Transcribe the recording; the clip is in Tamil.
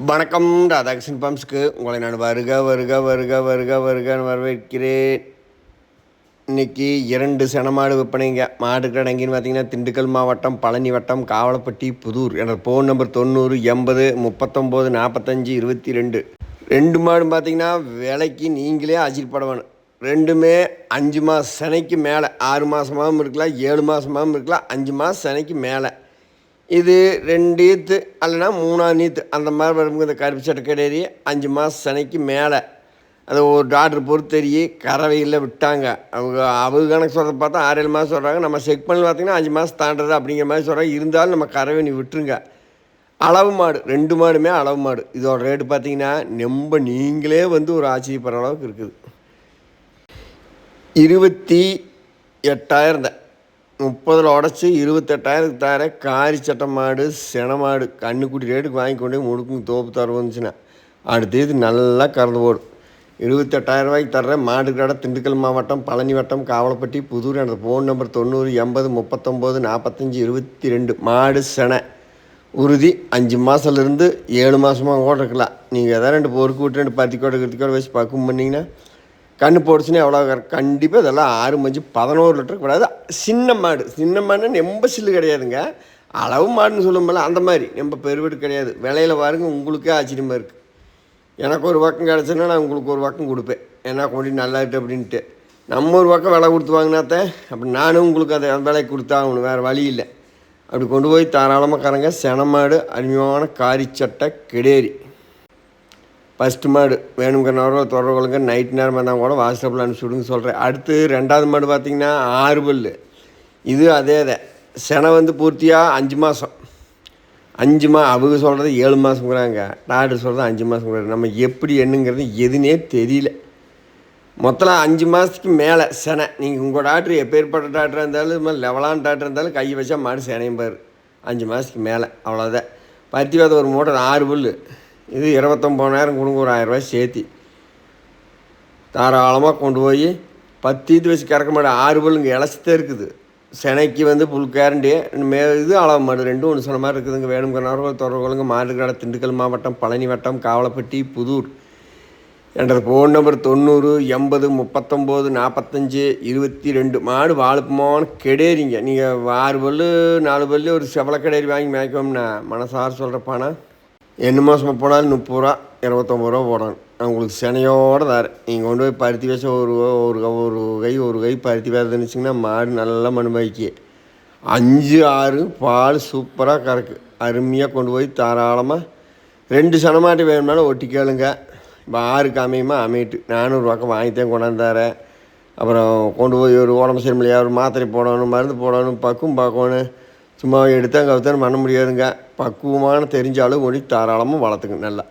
வணக்கம். ராதாகிருஷ்ணன் பம்ப்ஸ்க்கு உங்களை நான் வருகன்னு வரவேற்கிறேன். இன்றைக்கி 2 செனமாடு விற்பனைங்க. மாடு கடைங்கின்னு பார்த்தீங்கன்னா திண்டுக்கல் மாவட்டம், பழனி வட்டம், காவலப்பட்டி, புதூர். என்னோடய ஃபோன் நம்பர் 90 80 39 45 22. 2 மாடும் பார்த்தீங்கன்னா விலைக்கு நீங்களே ஆச்சரியப்படணும். ரெண்டுமே 5 மாதம் செனைக்கு மேலே. 6 மாதமாகவும் இருக்கலாம், 7 மாதமாகவும் இருக்கலாம், 5 மாதம் செனைக்கு மேலே. இது 2 ஈத்து அல்லைனா 3ஆம் நீத்து அந்த மாதிரி வரும்போது இந்த கருப்பு சட்டை கிடையாது. 5 மாதம் செனைக்கு மேலே அதை ஒரு டாக்டர் பொறுத்தறியே கறவையில் விட்டாங்க. அவங்க கணக்கு சொல்கிறத பார்த்தா 6-7 மாதம் சொல்கிறாங்க. நம்ம செக் பண்ணி பார்த்திங்கன்னா 5 மாதம் தாண்டது அப்படிங்கிற மாதிரி சொல்கிறாங்க. இருந்தாலும் நம்ம கறவை நீ விட்டுருங்க. அளவு மாடு 2 மாடுமே அளவு மாடு. இதோட ரேட்டு பார்த்திங்கன்னா ரொம்ப நீங்களே வந்து ஒரு ஆச்சரியப்படுற அளவுக்கு இருக்குது. 28,000 தான். 30 உடச்சி 28,000 தர காரி சட்டை மாடு, சென மாடு கண்ணுக்குட்டி ரேட்டுக்கு வாங்கி கொண்டு முடுக்குங்க தோப்பு தர வந்துச்சுன்னா அடுத்தது நல்லா கறந்து போடும். 28,000 தர்ற மாடு கடை திண்டுக்கல் மாவட்டம், பழனி வட்டம், காவலப்பட்டி, புதூர். எனது ஃபோன் நம்பர் 90 80 39 45 22. மாடு செனை உறுதி 5 மாதத்துலேருந்து 7 மாதமாக கூட இருக்கலாம். நீங்கள் எதாவது 2 பொறுக்கு விட்டு 2 பருத்திக்கோடை வச்சு பக்குவம் பண்ணிங்கன்னா கண்ணு போடுச்சுன்னா எவ்வளோ கண்டிப்பாக இதெல்லாம் 6 மஞ்சு 11 லிட்டர் கூடாது. சின்ன மாடுன்னு ரொம்ப சில்லு கிடையாதுங்க. அளவு மாடுன்னு சொல்லும்போது அந்த மாதிரி ரொம்ப பெருவீடு கிடையாது. விலையில் பாருங்க உங்களுக்கே ஆச்சரியமாக இருக்குது. எனக்கு ஒரு பக்கம் கிடச்சுன்னா நான் உங்களுக்கு ஒரு பக்கம் கொடுப்பேன். ஏன்னா கொண்டு நல்லா இருக்கு அப்படின்ட்டு. நம்ம ஒரு பக்கம் விலை கொடுத்து வாங்கினாத்தே அப்படி நானும் உங்களுக்கு அதை விலைக்கு கொடுத்தாகணும், வேறு வழி இல்லை. அப்படி கொண்டு போய் தாராளமாக கறங்க. சென மாடு அருமையான காரிச்சட்டை கிடேரி. ஃபஸ்ட்டு மாடு வேணுங்கிறனவரோ தொடர்புகளுங்க. நைட் நேரம் வந்தால் கூட வாட்ஸ்அப்பில் அனுப்பிச்சுடுங்க சொல்கிறேன். அடுத்து 2வது மாடு பார்த்திங்கன்னா 6 பல்லு. இது அதே தான். செனை வந்து பூர்த்தியாக 5 மாதம். அவங்க சொல்கிறது 7 மாதங்கிறாங்க. டாக்டர் சொல்கிறது 5 மாதங்கிறாங்க. நம்ம எப்படி என்னங்கிறது எதுனே தெரியல. மொத்தம் 5 மாதத்துக்கு மேலே செனை. நீங்கள் உங்கள் டாக்டர் எப்பேற்பட்ட டாக்டராக இருந்தாலும் இது மாதிரி லெவலான டாக்டர் இருந்தாலும் கை வச்சா மாடு செனையும் பாரு. 5 மாதத்துக்கு மேலே அவ்வளோதான். பருத்திவாத ஒரு மூட்டை 6 பல்லு. இது 29,000 கொடுங்க, ஒரு 1000 சேர்த்தி தாராளமாக கொண்டு போய் 10 ஈத்து வச்சு கறக்க மாட்டேன். 6 பல்லுங்க இலச்சித்தே இருக்குது. செனைக்கு வந்து புல் கேரண்டி இது அளவு மாடு 2 ஒன்று சொன்ன மாதிரி இருக்குதுங்க. வேணுங்கிறவர்கள் தொடர்புகளுங்க. மாடு கடை திண்டுக்கல் மாவட்டம், பழனி வட்டம், காவலப்பட்டி, புதூர். எனது ஃபோன் நம்பர் 90 80 39 45 22. மாடு வாழுப்புமான கெடேரிங்க. நீங்கள் 6 பல்லு 4 பல்லு ஒரு செவலை கெடேரி வாங்கி மேய்க்கோம்னா மனசார சொல்கிறப்பானா என்ன மாதமாக போனாலும் 30 ரூபா 29 ரூபா போடணும். நான் உங்களுக்கு செனையோடு தரேன். நீங்கள் கொண்டு போய் பருத்தி வச்ச ஒரு கை பருத்தி வேறுதுன்னுச்சிங்கன்னா மாடு நல்லா மண்பாய்க்கு 5-6 பால் சூப்பராக கறக்கு. அருமையாக கொண்டு போய் தாராளமாக 2 செனமாட்டு வேணும்னாலும் ஒட்டி கேளுங்க. இப்போ 6க்கு அமையிட்டு 400 ரூபாய்க்கு வாங்கித்தான் கொண்டாந்தாரேன். அப்புறம் கொண்டு போய் ஒரு உடம்பு சரியில்லையா ஒரு மாத்திரை போடணும், மருந்து போடணும், பக்குவம் பார்க்கணும். சும்மா எடுத்தாங்க கவுத்தான்னு பண்ண முடியாதுங்க. பக்குவமான தெரிஞ்சாலும் கொண்டு தாராளமாக வளர்த்துங்க நல்லா.